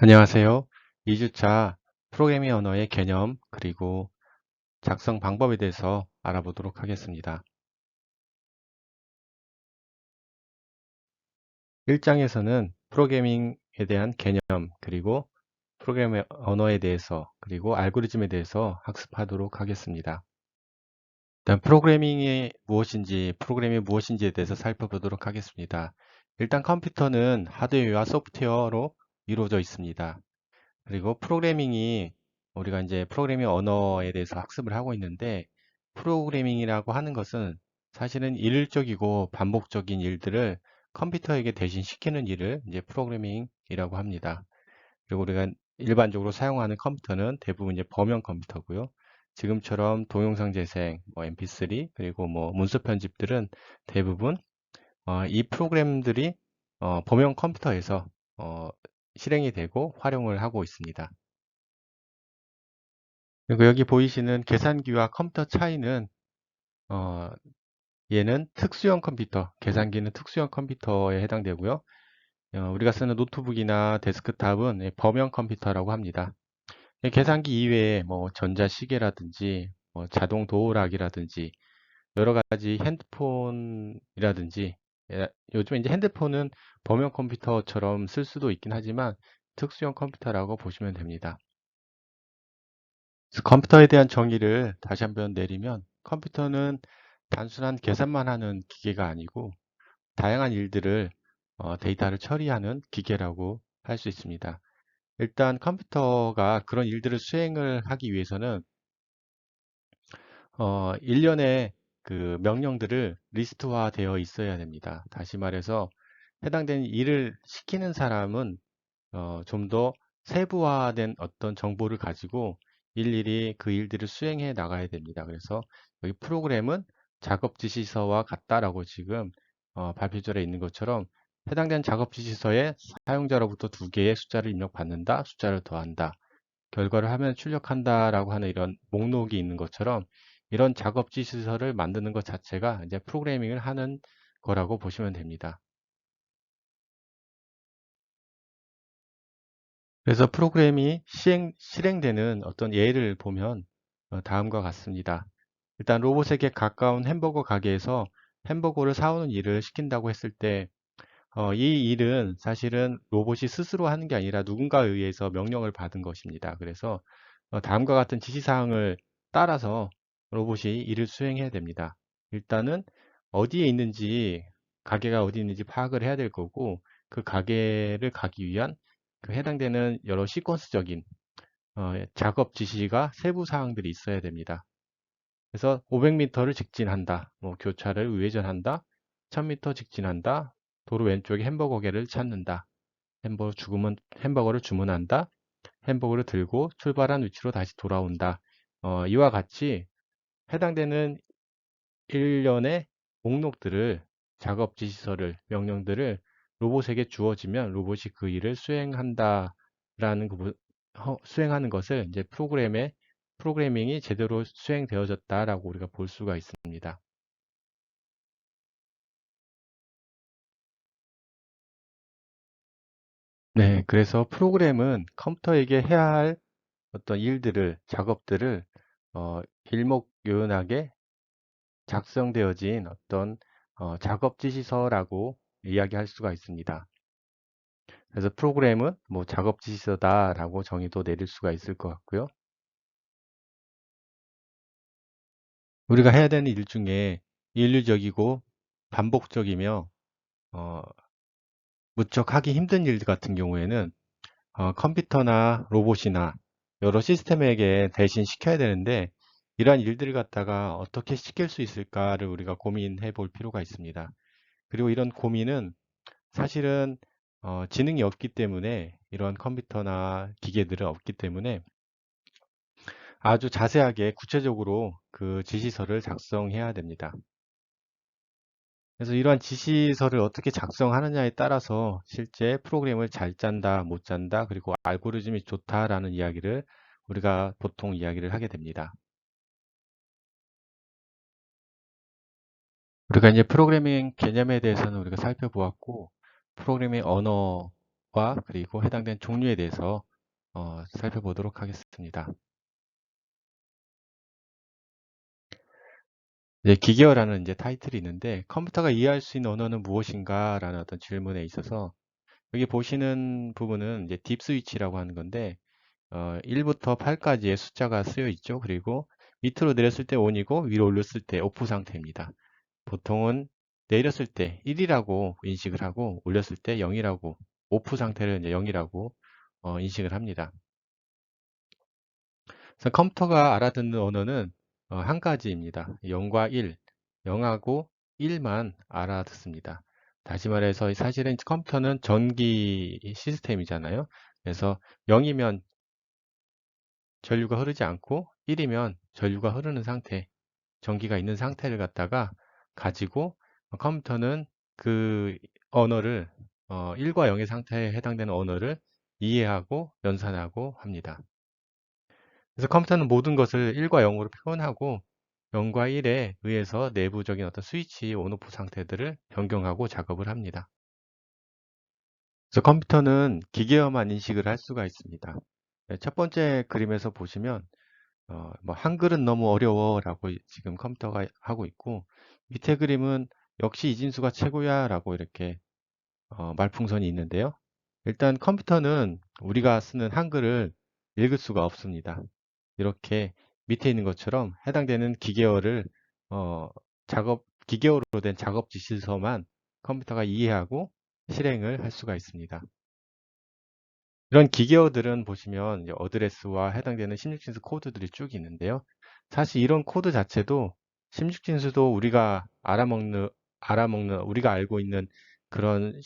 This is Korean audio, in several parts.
안녕하세요. 2주차 프로그래밍 언어의 개념 그리고 작성 방법에 대해서 알아보도록 하겠습니다. 1장에서는 프로그래밍에 대한 개념 그리고 프로그래밍 언어에 대해서 그리고 알고리즘에 대해서 학습하도록 하겠습니다. 일단 프로그래밍이 무엇인지에 대해서 살펴보도록 하겠습니다. 일단 컴퓨터는 하드웨어와 소프트웨어로 이루어져 있습니다. 그리고 우리가 이제 프로그래밍 언어에 대해서 학습을 하고 있는데, 프로그래밍이라고 하는 것은 사실은 일률적이고 반복적인 일들을 컴퓨터에게 대신 시키는 일을 이제 프로그래밍이라고 합니다. 그리고 우리가 일반적으로 사용하는 컴퓨터는 대부분 이제 범용 컴퓨터고요. 지금처럼 동영상 재생, MP3 그리고 문서 편집들은 대부분 이 프로그램들이 범용 컴퓨터에서 어, 실행이 되고 활용을 하고 있습니다. 그리고 여기 보이시는 계산기와 컴퓨터 차이는 어, 얘는 특수형 컴퓨터, 계산기는 특수형 컴퓨터에 해당되고요. 우리가 쓰는 노트북이나 데스크탑은 범용 컴퓨터라고 합니다. 계산기 이외에 전자시계라든지 자동 도어락이라든지 여러 가지 핸드폰이라든지 요즘 이제 핸드폰은 범용 컴퓨터처럼 쓸 수도 있긴 하지만 특수형 컴퓨터라고 보시면 됩니다. 그래서 컴퓨터에 대한 정의를 다시 한번 내리면 컴퓨터는 단순한 계산만 하는 기계가 아니고 다양한 일들을 데이터를 처리하는 기계라고 할 수 있습니다. 일단 컴퓨터가 그런 일들을 수행을 하기 위해서는 일련의 그 명령들을 리스트화 되어 있어야 됩니다. 다시 말해서 해당되는 일을 시키는 사람은 좀 더 세부화된 어떤 정보를 가지고 일일이 그 일들을 수행해 나가야 됩니다. 그래서 여기 프로그램은 작업 지시서와 같다라고 지금 발표절에 있는 것처럼 해당되는 작업 지시서에 사용자로부터 두 개의 숫자를 입력받는다, 숫자를 더한다, 결과를 화면에 출력한다라고 하는 이런 목록이 있는 것처럼 이런 작업 지시서를 만드는 것 자체가 이제 프로그래밍을 하는 거라고 보시면 됩니다. 그래서 프로그램이 실행되는 어떤 예를 보면 다음과 같습니다. 일단 로봇에게 가까운 햄버거 가게에서 햄버거를 사오는 일을 시킨다고 했을 때, 이 일은 사실은 로봇이 스스로 하는 게 아니라 누군가에 의해서 명령을 받은 것입니다. 그래서 다음과 같은 지시사항을 따라서 로봇이 일을 수행해야 됩니다. 일단은 어디에 있는지, 가게가 어디 있는지 파악을 해야 될 거고, 그 가게를 가기 위한 그 해당되는 여러 시퀀스적인 작업 지시가 세부 사항들이 있어야 됩니다. 그래서 500m를 직진한다, 교차를 우회전한다, 1000m 직진한다, 도로 왼쪽에 햄버거 가게를 찾는다, 햄버거를 주문한다, 햄버거를 들고 출발한 위치로 다시 돌아온다. 이와 같이 해당되는 일련의 목록들을, 작업 지시서를, 명령들을 로봇에게 주어지면 로봇이 그 일을 수행하는 것을 이제 프로그래밍이 제대로 수행되어졌다라고 우리가 볼 수가 있습니다. 네, 그래서 프로그램은 컴퓨터에게 해야 할 어떤 작업들을 일목요연하게 작성되어진 어떤 작업 지시서라고 이야기할 수가 있습니다. 그래서 프로그램은 작업 지시서다라고 정의도 내릴 수가 있을 것 같고요. 우리가 해야 되는 일 중에 일률적이고 반복적이며 어, 무척 하기 힘든 일 같은 경우에는 컴퓨터나 로봇이나 여러 시스템에게 대신 시켜야 되는데, 이러한 일들을 갖다가 어떻게 시킬 수 있을까를 우리가 고민해 볼 필요가 있습니다. 그리고 이런 고민은 사실은 지능이 없기 때문에, 이런 컴퓨터나 기계들은 없기 때문에 아주 자세하게 구체적으로 그 지시서를 작성해야 됩니다. 그래서 이러한 지시서를 어떻게 작성하느냐에 따라서 실제 프로그램을 잘 짠다, 못 짠다, 그리고 알고리즘이 좋다라는 이야기를 우리가 보통 이야기를 하게 됩니다. 우리가 이제 프로그래밍 개념에 대해서는 우리가 살펴보았고, 프로그래밍 언어 그리고 해당된 종류에 대해서 살펴보도록 하겠습니다. 이제 기계어라는 이제 타이틀이 있는데 컴퓨터가 이해할 수 있는 언어는 무엇인가? 라는 어떤 질문에 있어서 여기 보시는 부분은 이제 딥 스위치라고 하는 건데 1부터 8까지의 숫자가 쓰여 있죠. 그리고 밑으로 내렸을 때 ON이고 위로 올렸을 때 OFF 상태입니다. 보통은 내렸을 때 1이라고 인식을 하고 올렸을 때 0이라고 OFF 상태를 이제 0이라고 인식을 합니다. 그래서 컴퓨터가 알아듣는 언어는 한 가지입니다. 0과 1, 0하고 1만 알아듣습니다. 다시 말해서 사실은 컴퓨터는 전기 시스템이잖아요. 그래서 0이면 전류가 흐르지 않고 1이면 전류가 흐르는 상태, 전기가 있는 상태를 갖다가 가지고 컴퓨터는 그 언어를 1과 0의 상태에 해당되는 언어를 이해하고 연산하고 합니다. 그래서 컴퓨터는 모든 것을 1과 0으로 표현하고 0과 1에 의해서 내부적인 어떤 스위치 온오프 상태들을 변경하고 작업을 합니다. 그래서 컴퓨터는 기계어만 인식을 할 수가 있습니다. 네, 첫 번째 그림에서 보시면 뭐 한글은 너무 어려워 라고 지금 컴퓨터가 하고 있고 밑에 그림은 역시 이진수가 최고야 라고 이렇게 말풍선이 있는데요. 일단 컴퓨터는 우리가 쓰는 한글을 읽을 수가 없습니다. 이렇게 밑에 있는 것처럼 해당되는 기계어를 기계어로 된 작업 지시서만 컴퓨터가 이해하고 실행을 할 수가 있습니다. 이런 기계어들은 보시면 이제 어드레스와 해당되는 16진수 코드들이 쭉 있는데요. 사실 이런 코드 자체도 16진수도 우리가 알고 있는 그런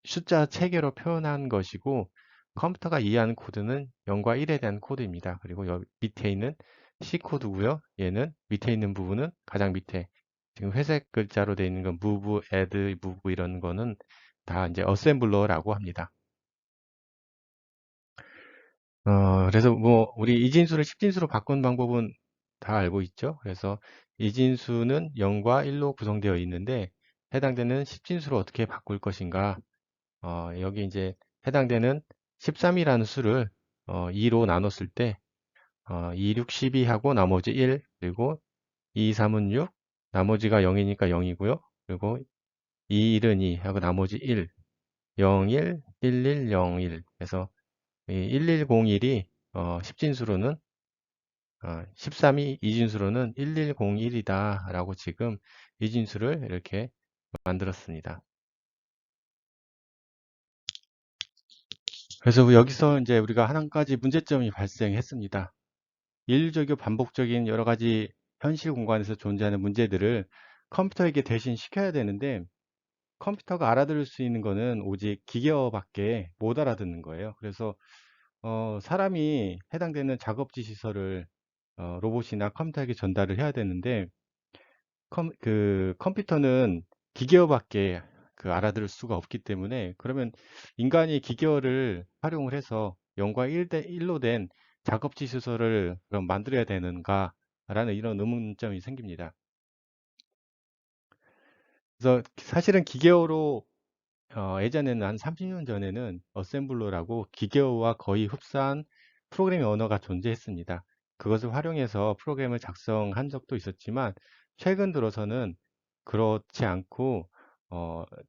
숫자 체계로 표현한 것이고 컴퓨터가 이해하는 코드는 0과 1에 대한 코드입니다. 그리고 여기 밑에 있는 C 코드고요. 얘는 밑에 있는 부분은 가장 밑에 지금 회색 글자로 되어 있는 건 move, add, move 이런 거는 다 이제 어셈블러라고 합니다. 그래서 뭐 우리 이진수를 10진수로 바꾼 방법은 다 알고 있죠. 그래서 이진수는 0과 1로 구성되어 있는데 해당되는 10진수로 어떻게 바꿀 것인가? 여기 이제 해당되는 13이라는 수를 2로 나눴을 때 2, 6, 12 하고 나머지 1 그리고 2, 3은 6 나머지가 0이니까 0이고요. 그리고 2, 1은 2 하고 나머지 1 0, 1, 1, 1, 0, 1 그래서 1101이 10진수로는 13이 이진수로는 1101이다 라고 지금 이진수를 이렇게 만들었습니다. 그래서 여기서 이제 우리가 한 가지 문제점이 발생했습니다. 일률적이고 반복적인 여러 가지 현실 공간에서 존재하는 문제들을 컴퓨터에게 대신 시켜야 되는데 컴퓨터가 알아들을 수 있는 거는 오직 기계어밖에 못 알아듣는 거예요. 그래서 사람이 해당되는 작업 지시서를 로봇이나 컴퓨터에게 전달을 해야 되는데 컴퓨터는 기계어밖에 알아들을 수가 없기 때문에 그러면 인간이 기계어를 활용을 해서 0과 1로 된 작업 지시서를 그럼 만들어야 되는가 라는 이런 의문점이 생깁니다. 그래서 사실은 기계어로 예전에는 한 30년 전에는 어셈블러라고 기계어와 거의 흡사한 프로그래밍 언어가 존재했습니다. 그것을 활용해서 프로그램을 작성한 적도 있었지만 최근 들어서는 그렇지 않고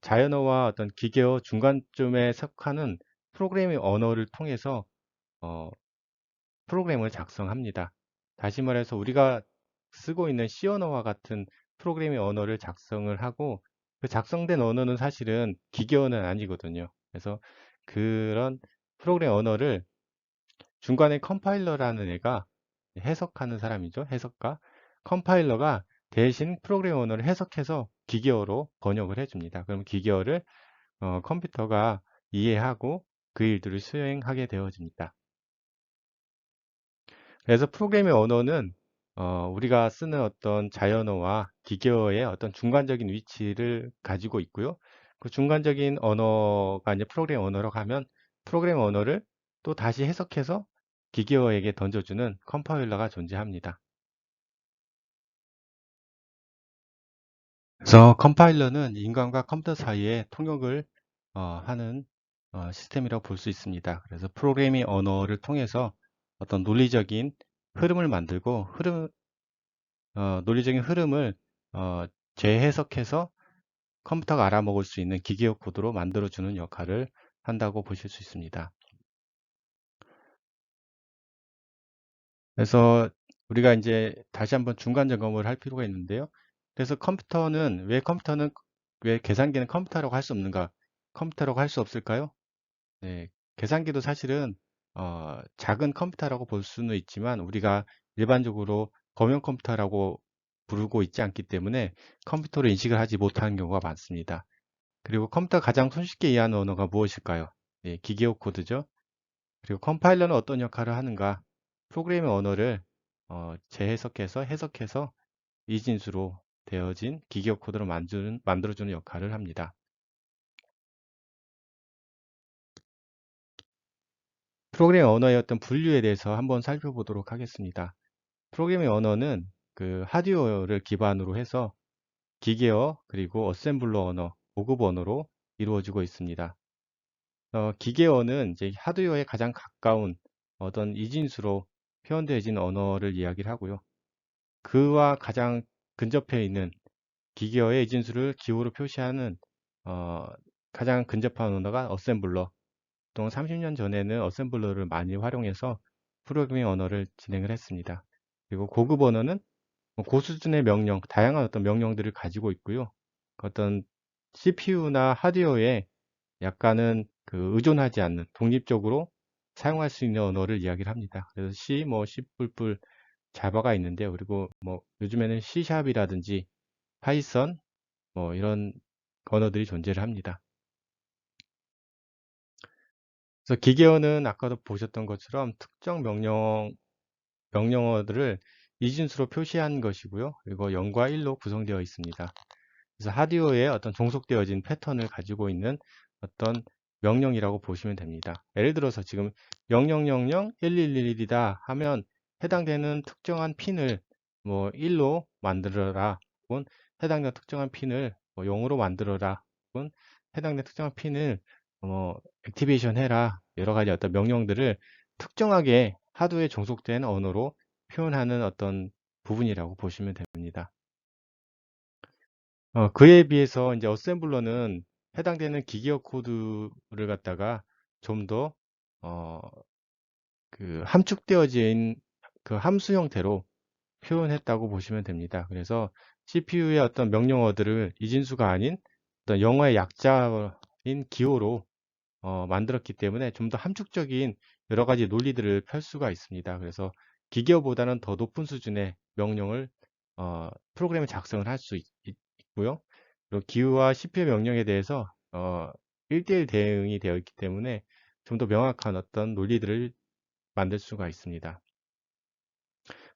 자연어와 어떤 기계어 중간쯤에 속하는 프로그래밍 언어를 통해서 어, 프로그램을 작성합니다. 다시 말해서 우리가 쓰고 있는 C 언어와 같은 프로그래밍 언어를 작성을 하고 그 작성된 언어는 사실은 기계어는 아니거든요. 그래서 그런 프로그래밍 언어를 중간에 컴파일러라는 애가 해석하는 사람이죠. 해석가. 컴파일러가 대신 프로그래밍 언어를 해석해서 기계어로 번역을 해줍니다. 그럼 기계어를 컴퓨터가 이해하고 그 일들을 수행하게 되어집니다. 그래서 프로그래밍 언어는 우리가 쓰는 어떤 자연어와 기계어의 어떤 중간적인 위치를 가지고 있고요. 그 중간적인 언어가 이제 프로그래밍 언어로 가면 프로그래밍 언어를 또 다시 해석해서 기계어에게 던져주는 컴파일러가 존재합니다. 그래서 컴파일러는 인간과 컴퓨터 사이에 통역을 하는 시스템이라고 볼 수 있습니다. 그래서 프로그래밍 언어를 통해서 어떤 논리적인 흐름을 만들고 논리적인 흐름을 어, 재해석해서 컴퓨터가 알아먹을 수 있는 기계어 코드로 만들어주는 역할을 한다고 보실 수 있습니다. 그래서 우리가 이제 다시 한번 중간 점검을 할 필요가 있는데요. 그래서 컴퓨터는 왜 계산기는 컴퓨터라고 할 수 없는가? 컴퓨터라고 할 수 없을까요? 네, 계산기도 사실은 작은 컴퓨터라고 볼 수는 있지만 우리가 일반적으로 범용 컴퓨터라고 부르고 있지 않기 때문에 컴퓨터로 인식을 하지 못하는 경우가 많습니다. 그리고 컴퓨터가 가장 손쉽게 이해하는 언어가 무엇일까요? 네, 기계어 코드죠. 그리고 컴파일러는 어떤 역할을 하는가? 프로그래밍 언어를 재해석해서 해석해서 이진수로 되어진 기계어 코드로 만들어주는 역할을 합니다. 프로그래밍 언어의 어떤 분류에 대해서 한번 살펴보도록 하겠습니다. 프로그래밍 언어는 그 하드웨어를 기반으로 해서 기계어 그리고 어셈블러 언어, 보급 언어로 이루어지고 있습니다. 기계어는 이제 하드웨어에 가장 가까운 어떤 이진수로 표현되어진 언어를 이야기를 하고요. 그와 가장 근접해 있는 기계어의 이진수를 기호로 표시하는 어, 가장 근접한 언어가 어셈블러. 보통 30년 전에는 어셈블러를 많이 활용해서 프로그래밍 언어를 진행을 했습니다. 그리고 고급 언어는 고수준의 명령, 다양한 어떤 명령들을 가지고 있고요. 어떤 CPU나 하드웨어에 약간은 그 의존하지 않는 독립적으로 사용할 수 있는 언어를 이야기를 합니다. 그래서 C, C++, 자바가 있는데요. 그리고 요즘에는 C샵이라든지 파이썬 이런 언어들이 존재를 합니다. 그래서 기계어는 아까도 보셨던 것처럼 특정 명령어들을 이진수로 표시한 것이고요. 그리고 0과 1로 구성되어 있습니다. 그래서 하드웨어에 어떤 종속되어진 패턴을 가지고 있는 어떤 명령이라고 보시면 됩니다. 예를 들어서 지금 00001111이다 하면 해당되는 특정한 핀을 1로 만들어라 혹은 해당되는 특정한 핀을 0으로 만들어라 혹은 해당되는 특정한 핀을 액티베이션 해라 여러 가지 어떤 명령들을 특정하게 하드웨어에 종속된 언어로 표현하는 어떤 부분이라고 보시면 됩니다. 그에 비해서 이제 어셈블러는 해당되는 기계어 코드를 갖다가 좀 더, 어, 그 함축되어진 그 함수 형태로 표현했다고 보시면 됩니다. 그래서 CPU의 어떤 명령어들을 이진수가 아닌 어떤 영어의 약자인 기호로 만들었기 때문에 좀 더 함축적인 여러 가지 논리들을 펼 수가 있습니다. 그래서 기계어보다는 더 높은 수준의 명령을 프로그램에 작성을 할 수 있고요. 그리고 기호와 CPU 명령에 대해서 1대1 대응이 되어 있기 때문에 좀 더 명확한 어떤 논리들을 만들 수가 있습니다.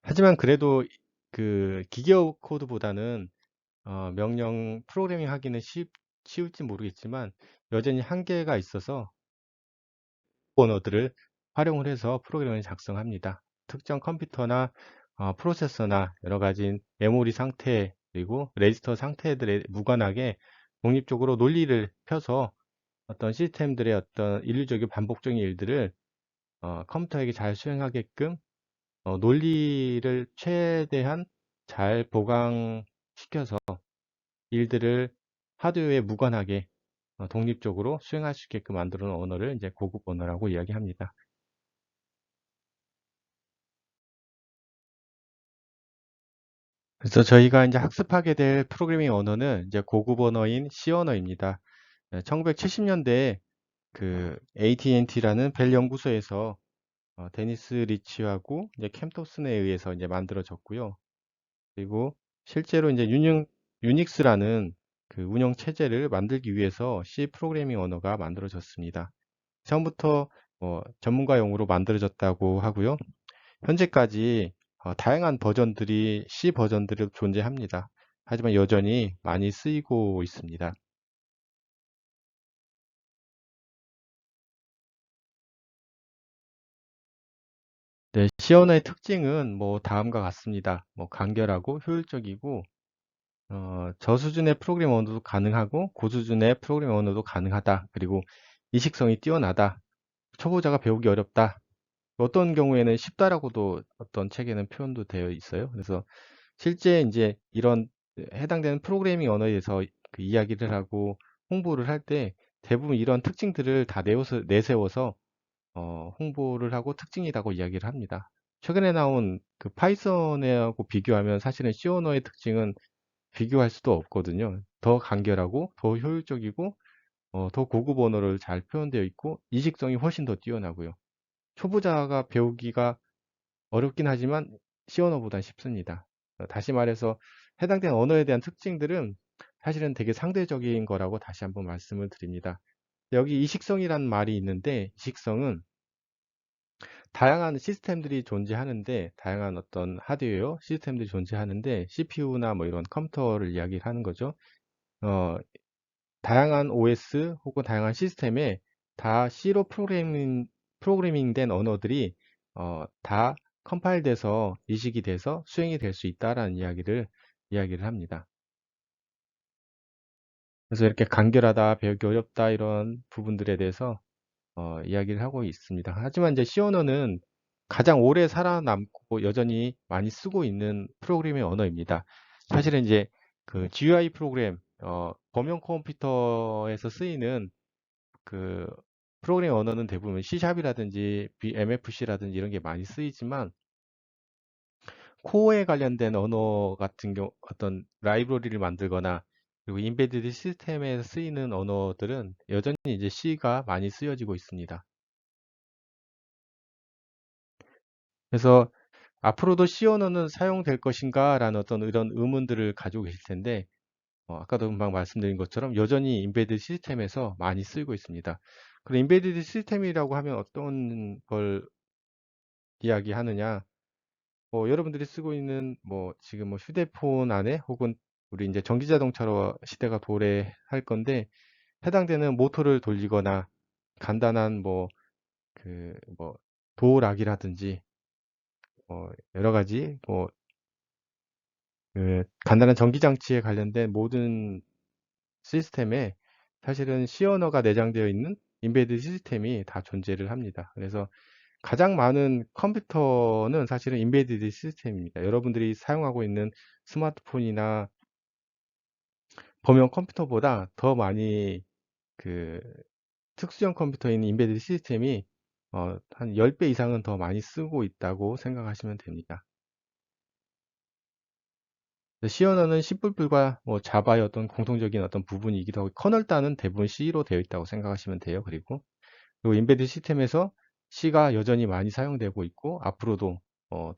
하지만 그래도 그 기계어 코드보다는 명령 프로그래밍 하기는 쉬울지 모르겠지만 여전히 한계가 있어서 언어들을 활용을 해서 프로그램을 작성합니다. 특정 컴퓨터나 프로세서나 여러 가지 메모리 상태 그리고 레지스터 상태들에 무관하게 독립적으로 논리를 펴서 어떤 시스템들의 어떤 인류적인 반복적인 일들을 컴퓨터에게 잘 수행하게끔 논리를 최대한 잘 보강시켜서 일들을 하드웨어에 무관하게 독립적으로 수행할 수 있게끔 만드는 언어를 이제 고급 언어라고 이야기합니다. 그래서 저희가 이제 학습하게 될 프로그래밍 언어는 이제 고급 언어인 C 언어입니다. 1970년대에 그 AT&T라는 벨 연구소에서 데니스 리치하고 이제 캠토슨에 의해서 이제 만들어졌고요. 그리고 실제로 이제 유닉스라는 그 운영 체제를 만들기 위해서 C 프로그래밍 언어가 만들어졌습니다. 처음부터 전문가용으로 만들어졌다고 하고요. 현재까지 다양한 버전들이 C 버전들이 존재합니다. 하지만 여전히 많이 쓰이고 있습니다. 네, C 언어의 특징은 다음과 같습니다. 간결하고 효율적이고 저수준의 프로그램 언어도 가능하고 고수준의 프로그램 언어도 가능하다. 그리고 이식성이 뛰어나다, 초보자가 배우기 어렵다. 어떤 경우에는 쉽다라고도 어떤 책에는 표현도 되어 있어요. 그래서 실제 이제 이런 해당되는 프로그래밍 언어에서 그 이야기를 하고 홍보를 할 때 대부분 이런 특징들을 다 내세워서 홍보를 하고 특징이라고 이야기를 합니다. 최근에 나온 그 파이썬하고 비교하면 사실은 C 언어의 특징은 비교할 수도 없거든요. 더 간결하고 더 효율적이고 더 고급 언어를 잘 표현되어 있고 이식성이 훨씬 더 뛰어나고요. 초보자가 배우기가 어렵긴 하지만 C 언어보단 쉽습니다. 다시 말해서 해당되는 언어에 대한 특징들은 사실은 되게 상대적인 거라고 다시 한번 말씀을 드립니다. 여기 이식성이라는 말이 있는데 이식성은 다양한 시스템들이 존재하는데 다양한 어떤 하드웨어 시스템들이 존재하는데 CPU나 뭐 이런 컴퓨터를 이야기를 하는 거죠. 어, 다양한 OS 혹은 다양한 시스템에 다 C로 프로그래밍 된 언어들이 다 컴파일 돼서 이식이 돼서 수행이 될 수 있다라는 이야기를 합니다. 그래서 이렇게 간결하다, 배우기 어렵다 이런 부분들에 대해서 이야기를 하고 있습니다. 하지만 이제 C 언어는 가장 오래 살아남고 여전히 많이 쓰고 있는 프로그래밍 언어입니다. 사실은 이제 그 GUI 프로그램, 범용 컴퓨터에서 쓰이는 그 프로그래밍 언어는 대부분 C샵이라든지 MFC라든지 이런 게 많이 쓰이지만 코어에 관련된 언어 같은 경우 어떤 라이브러리를 만들거나 그리고 인베디드 시스템에 쓰이는 언어들은 여전히 이제 C가 많이 쓰여지고 있습니다. 그래서 앞으로도 C 언어는 사용될 것인가 라는 어떤 이런 의문들을 가지고 계실 텐데 아까도 금방 말씀드린 것처럼 여전히 인베디드 시스템에서 많이 쓰이고 있습니다. 그리고 인베디드 시스템이라고 하면 어떤 걸 이야기하느냐? 여러분들이 쓰고 있는 지금 휴대폰 안에 혹은 우리 이제 전기 자동차로 시대가 도래할 건데 해당되는 모터를 돌리거나 간단한 도어락이라든지 여러 가지 그 간단한 전기 장치에 관련된 모든 시스템에 사실은 C 언어가 내장되어 있는 인베디드 시스템이 다 존재를 합니다. 그래서 가장 많은 컴퓨터는 사실은 인베디드 시스템입니다. 여러분들이 사용하고 있는 스마트폰이나 범용 컴퓨터보다 더 많이 그 특수형 컴퓨터인 인베디드 시스템이 한 10배 이상은 더 많이 쓰고 있다고 생각하시면 됩니다. C 언어는 C++ 과 자바의 어떤 공통적인 어떤 부분이기도 하고 커널 단은 대부분 C로 되어 있다고 생각하시면 돼요. 그리고 인베디드 시스템에서 C가 여전히 많이 사용되고 있고 앞으로도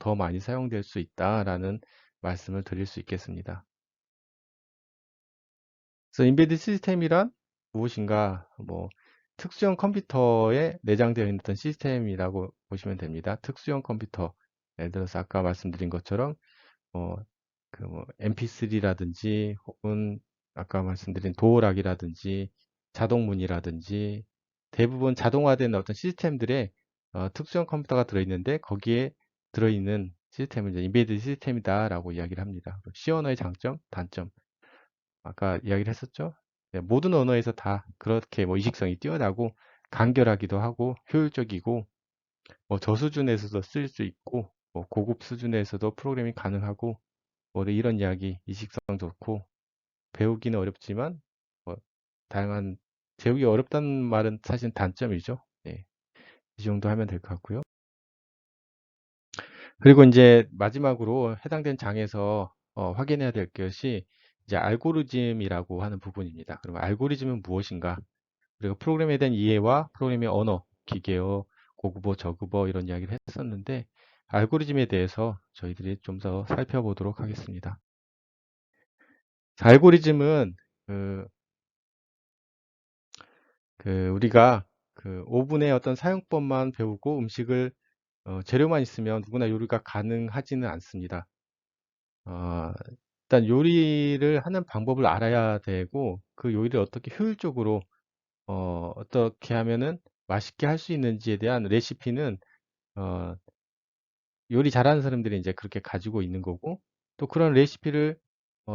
더 많이 사용될 수 있다라는 말씀을 드릴 수 있겠습니다. 그래서 인베디드 시스템이란 무엇인가? 특수형 컴퓨터에 내장되어 있는 어떤 시스템이라고 보시면 됩니다. 특수형 컴퓨터, 예를 들어서 아까 말씀드린 것처럼 어, MP3라든지 혹은 아까 말씀드린 도어락이라든지 자동문이라든지 대부분 자동화된 어떤 시스템들의 특수형 컴퓨터가 들어있는데 거기에 들어있는 시스템을 이제 인베디드 시스템이다라고 이야기를 합니다. C 언어의 장점, 단점 아까 이야기를 했었죠. 네, 모든 언어에서 다 그렇게 이식성이 뛰어나고 간결하기도 하고 효율적이고 저수준에서도 쓸 수 있고 고급 수준에서도 프로그래밍 가능하고 이런 이야기 이식성 좋고 배우기는 어렵지만 뭐 다양한 배우기 어렵다는 말은 사실 단점이죠. 네, 이 정도 하면 될 것 같고요. 그리고 이제 마지막으로 해당된 장에서 확인해야 될 것이 이제 알고리즘이라고 하는 부분입니다. 그럼 알고리즘은 무엇인가? 그리고 프로그램에 대한 이해와 프로그래밍 언어, 기계어, 고급어, 저급어 이런 이야기를 했었는데 알고리즘에 대해서 저희들이 좀 더 살펴보도록 하겠습니다. 자, 알고리즘은 그, 우리가 그 오븐의 어떤 사용법만 배우고 음식을 재료만 있으면 누구나 요리가 가능하지는 않습니다. 어, 일단 요리를 하는 방법을 알아야 되고 그 요리를 어떻게 효율적으로 어떻게 하면은 맛있게 할 수 있는지에 대한 레시피는 어, 요리 잘하는 사람들이 이제 그렇게 가지고 있는 거고 또 그런 레시피를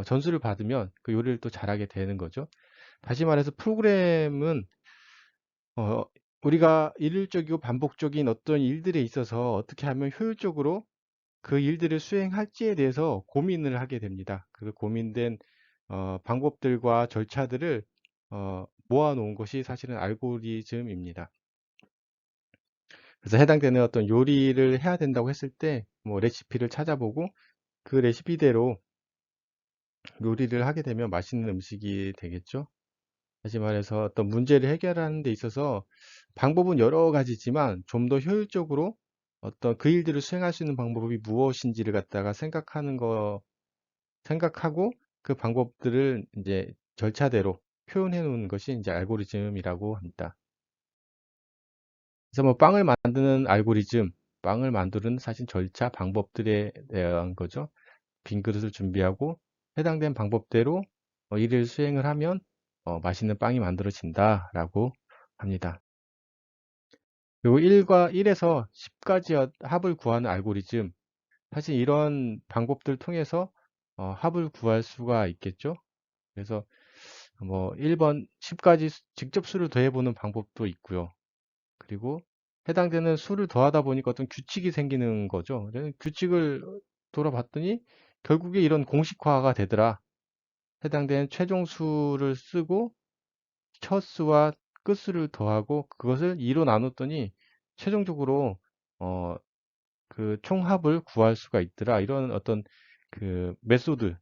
전수를 받으면 그 요리를 또 잘하게 되는 거죠. 다시 말해서 프로그램은 어, 우리가 일률적이고 반복적인 어떤 일들에 있어서 어떻게 하면 효율적으로 그 일들을 수행할지에 대해서 고민을 하게 됩니다. 그 고민된 방법들과 절차들을 모아놓은 것이 사실은 알고리즘입니다. 그래서 해당되는 어떤 요리를 해야 된다고 했을 때 뭐 레시피를 찾아보고 그 레시피대로 요리를 하게 되면 맛있는 음식이 되겠죠. 다시 말해서 어떤 문제를 해결하는 데 있어서 방법은 여러 가지지만 좀 더 효율적으로 어떤 그 일들을 수행할 수 있는 방법이 무엇인지를 갖다가 생각하고 그 방법들을 이제 절차대로 표현해 놓은 것이 이제 알고리즘이라고 합니다. 그래서 뭐 빵을 만드는 알고리즘, 빵을 만드는 사실 절차, 방법들에 대한 거죠. 빈 그릇을 준비하고 해당된 방법대로 일을 수행을 하면 맛있는 빵이 만들어진다라고 합니다. 그리고 1에서 10까지 합을 구하는 알고리즘, 사실 이런 방법들 통해서 합을 구할 수가 있겠죠. 그래서 뭐 1번 10까지 직접 수를 더해보는 방법도 있고요. 그리고 해당되는 수를 더하다 보니까 어떤 규칙이 생기는 거죠. 규칙을 돌아봤더니 결국에 이런 공식화가 되더라. 해당되는 최종 수를 쓰고 첫 수와 끝수를 더하고 그것을 2로 나눴더니 최종적으로 어, 그 총합을 구할 수가 있더라. 이런 어떤 그 메소드,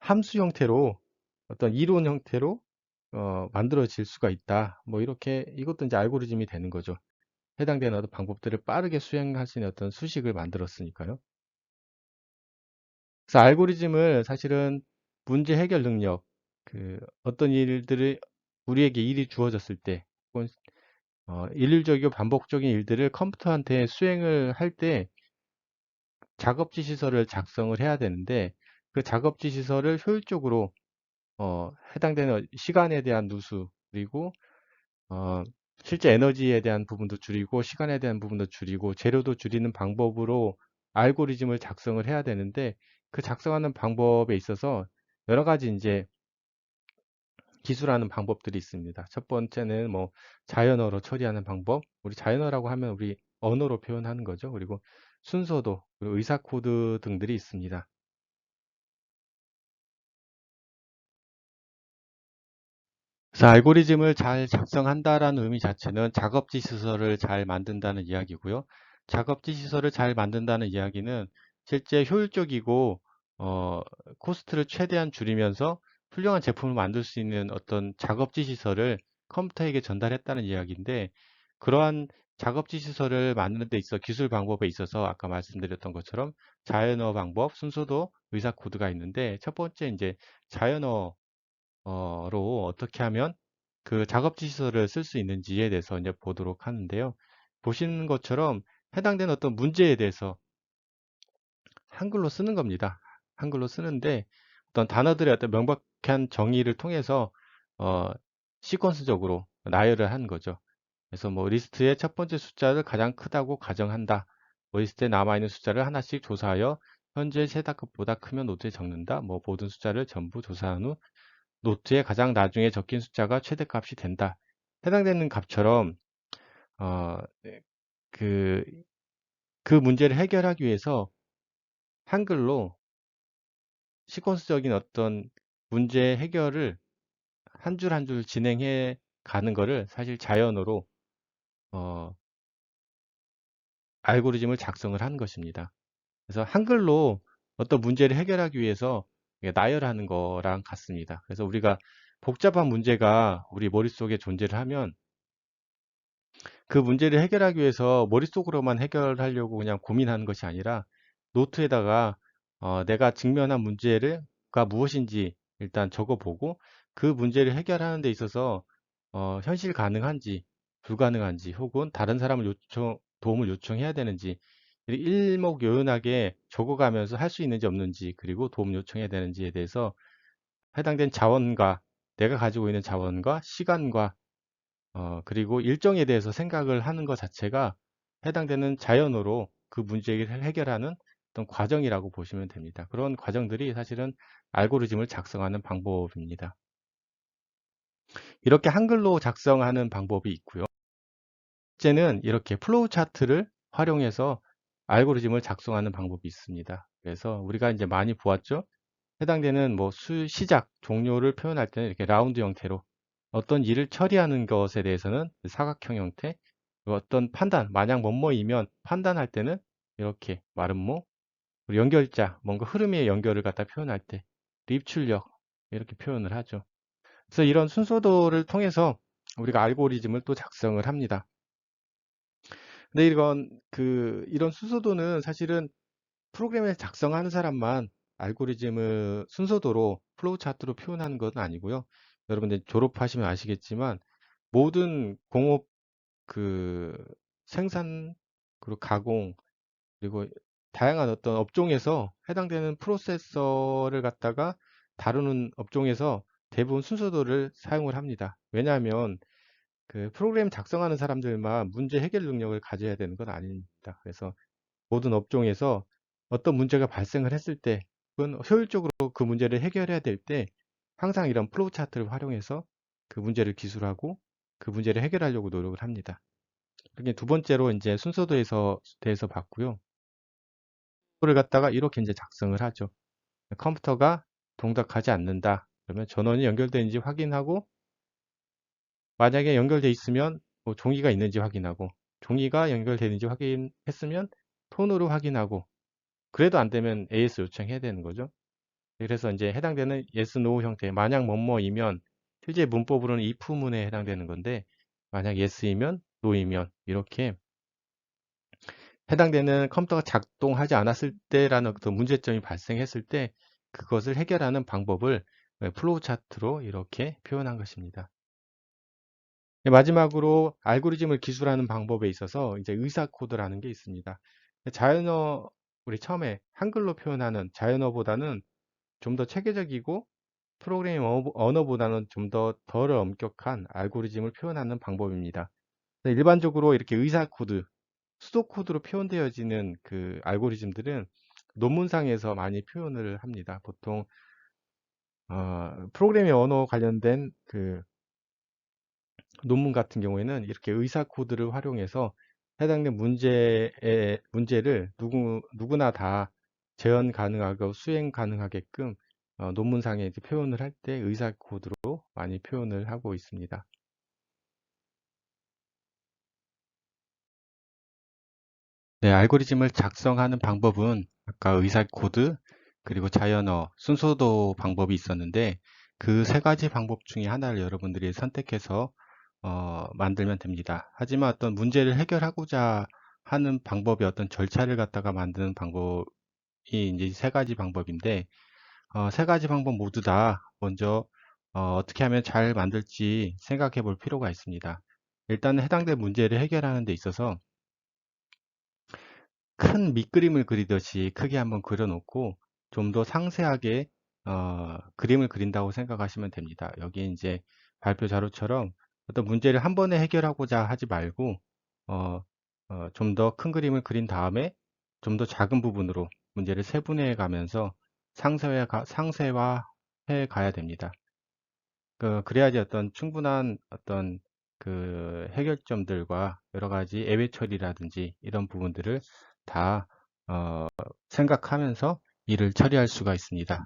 함수 형태로 어떤 이론 형태로 만들어질 수가 있다. 뭐 이렇게 이것도 이제 알고리즘이 되는 거죠. 해당되는 어떤 방법들을 빠르게 수행할 수 있는 어떤 수식을 만들었으니까요. 그래서 알고리즘을 사실은 문제 해결 능력, 그 어떤 일들을 우리에게 일이 주어졌을 때, 혹은 일률적이고 반복적인 일들을 컴퓨터한테 수행을 할 때 작업지 시설을 작성을 해야 되는데 그 작업지 시설을 효율적으로 해당되는 시간에 대한 누수 그리고 어, 실제 에너지에 대한 부분도 줄이고 시간에 대한 부분도 줄이고 재료도 줄이는 방법으로 알고리즘을 작성을 해야 되는데 그 작성하는 방법에 있어서 여러 가지 이제 기술하는 방법들이 있습니다. 첫 번째는 뭐 자연어로 처리하는 방법. 우리 자연어라고 하면 우리 언어로 표현하는 거죠. 그리고 순서도, 그리고 의사 코드 등들이 있습니다. 그래서 알고리즘을 잘 작성한다라는 의미 자체는 작업지 시설을 잘 만든다는 이야기고요. 작업지 시설을 잘 만든다는 이야기는 실제 효율적이고 어, 코스트를 최대한 줄이면서 훌륭한 제품을 만들 수 있는 어떤 작업지 시설을 컴퓨터에게 전달했다는 이야기인데 그러한 작업지 시설을 만드는 데 있어 기술 방법에 있어서 아까 말씀드렸던 것처럼 자연어 방법, 순서도, 의사 코드가 있는데 첫 번째 이제 자연어 로 어떻게 하면 그 작업지 시설을 쓸 수 있는지에 대해서 이제 보도록 하는데요. 보시는 것처럼 해당되는 어떤 문제에 대해서 한글로 쓰는 겁니다. 한글로 쓰는데 어떤 단어들의 어떤 명백한 정의를 통해서 어, 시퀀스적으로 나열을 한 거죠. 그래서 뭐 리스트의 첫 번째 숫자를 가장 크다고 가정한다. 뭐 리스트에 남아있는 숫자를 하나씩 조사하여 현재 최다 값보다 크면 노트에 적는다. 뭐 모든 숫자를 전부 조사한 후 노트에 가장 나중에 적힌 숫자가 최대값이 된다. 해당되는 값처럼 네, 그, 그 문제를 해결하기 위해서 한글로 시퀀스적인 어떤 문제 해결을 한 줄 한 줄 진행해 가는 거를 사실 자연어로 어, 알고리즘을 작성을 한 것입니다. 그래서 한글로 어떤 문제를 해결하기 위해서 나열하는 거랑 같습니다. 그래서 우리가 복잡한 문제가 우리 머릿속에 존재를 하면 그 문제를 해결하기 위해서 머릿속으로만 해결하려고 그냥 고민하는 것이 아니라 노트에다가 내가 직면한 문제가 무엇인지 일단 적어보고 그 문제를 해결하는 데 있어서 현실 가능한지 불가능한지 혹은 다른 사람을 도움을 요청해야 되는지 일목요연하게 적어가면서 할 수 있는지 없는지 그리고 도움 요청해야 되는지에 대해서 해당된 자원과 내가 가지고 있는 자원과 시간과 그리고 일정에 대해서 생각을 하는 것 자체가 해당되는 자연어로 그 문제를 해결하는 어떤 과정이라고 보시면 됩니다. 그런 과정들이 사실은 알고리즘을 작성하는 방법입니다. 이렇게 한글로 작성하는 방법이 있고요. 번째는 이렇게 플로우 차트를 활용해서 알고리즘을 작성하는 방법이 있습니다. 그래서 우리가 이제 많이 보았죠. 해당되는 뭐 시작, 종료를 표현할 때는 이렇게 라운드 형태로 어떤 일을 처리하는 것에 대해서는 사각형 형태, 그리고 어떤 판단, 만약 뭐뭐이면 판단할 때는 이렇게 마름모, 그리고 연결자, 뭔가 흐름의 연결을 갖다 표현할 때 립출력 이렇게 표현을 하죠. 그래서 이런 순서도를 통해서 우리가 알고리즘을 또 작성을 합니다. 근데 이런 순서도는 사실은 프로그램을 작성하는 사람만 알고리즘을 순서도로 플로우 차트로 표현하는 건 아니고요. 여러분들 졸업하시면 아시겠지만 모든 공업 그 생산 그리고 가공 그리고 다양한 어떤 업종에서 해당되는 프로세서를 갖다가 다루는 업종에서 대부분 순서도를 사용을 합니다. 왜냐하면 그 프로그램 작성하는 사람들만 문제 해결 능력을 가져야 되는 건 아닙니다. 그래서 모든 업종에서 어떤 문제가 발생을 했을 때, 혹은 효율적으로 그 문제를 해결해야 될 때, 항상 이런 플로우 차트를 활용해서 그 문제를 기술하고 그 문제를 해결하려고 노력을 합니다. 그게 두 번째로 이제 순서도에서 대해서 봤고요. 그걸 갖다가 이렇게 이제 작성을 하죠. 컴퓨터가 동작하지 않는다. 그러면 전원이 연결되는지 확인하고, 만약에 연결돼 있으면 뭐 종이가 있는지 확인하고, 종이가 연결되는지 확인했으면 톤으로 확인하고, 그래도 안 되면 AS 요청해야 되는 거죠. 그래서 이제 해당되는 yes, no 형태, 만약 뭐뭐이면, 실제 문법으로는 if문에 해당되는 건데, 만약 yes이면 no이면 이렇게 해당되는 컴퓨터가 작동하지 않았을 때라는 어떤 문제점이 발생했을 때 그것을 해결하는 방법을 플로우 차트로 이렇게 표현한 것입니다. 네, 마지막으로 알고리즘을 기술하는 방법에 있어서 이제 의사 코드라는 게 있습니다. 자연어, 우리 처음에 한글로 표현하는 자연어보다는 좀 더 체계적이고 프로그래밍 언어보다는 좀 더 덜 엄격한 알고리즘을 표현하는 방법입니다. 일반적으로 이렇게 의사 코드, 수도 코드로 표현되어지는 그 알고리즘들은 논문상에서 많이 표현을 합니다. 보통 프로그래밍 언어 관련된 그 논문 같은 경우에는 이렇게 의사 코드를 활용해서 해당된 문제를 누구나 다 재현 가능하고 수행 가능하게끔 논문상에 이제 표현을 할 때 의사 코드로 많이 표현을 하고 있습니다. 네, 알고리즘을 작성하는 방법은 아까 의사 코드, 그리고 자연어, 순서도 방법이 있었는데 그 세 가지 방법 중에 하나를 여러분들이 선택해서 만들면 됩니다. 하지만 어떤 문제를 해결하고자 하는 방법의 어떤 절차를 갖다가 만드는 방법이 이제 세 가지 방법인데 세 가지 방법 모두 다 먼저 어떻게 하면 잘 만들지 생각해 볼 필요가 있습니다. 일단 해당된 문제를 해결하는 데 있어서 큰 밑그림을 그리듯이 크게 한번 그려놓고 좀 더 상세하게 그림을 그린다고 생각하시면 됩니다. 여기 이제 발표 자료처럼 어떤 문제를 한 번에 해결하고자 하지 말고 좀 더 큰 그림을 그린 다음에 좀 더 작은 부분으로 문제를 세분화해 가면서 상세화해 가야 됩니다. 그래야지 어떤 충분한 어떤 그 해결점들과 여러 가지 예외 처리라든지 이런 부분들을 다 생각하면서 일을 처리할 수가 있습니다.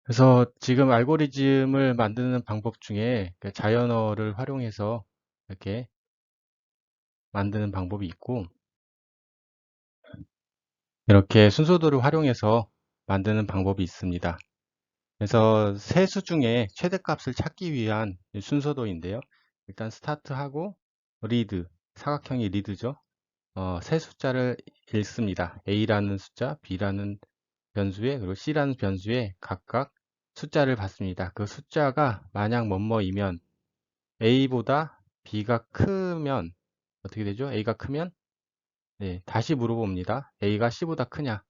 그래서 지금 알고리즘을 만드는 방법 중에 그 자연어를 활용해서 이렇게 만드는 방법이 있고, 이렇게 순서도를 활용해서 만드는 방법이 있습니다. 그래서 세 수 중에 최대값을 찾기 위한 순서도인데요. 일단 스타트하고 리드, 사각형이 리드죠. 세 숫자를 읽습니다. A라는 숫자, B라는 변수에, 그리고 C라는 변수에 각각 숫자를 받습니다. 그 숫자가 만약 뭐뭐이면 A보다 B가 크면 어떻게 되죠? A가 크면 네, 다시 물어봅니다. A가 C보다 크냐?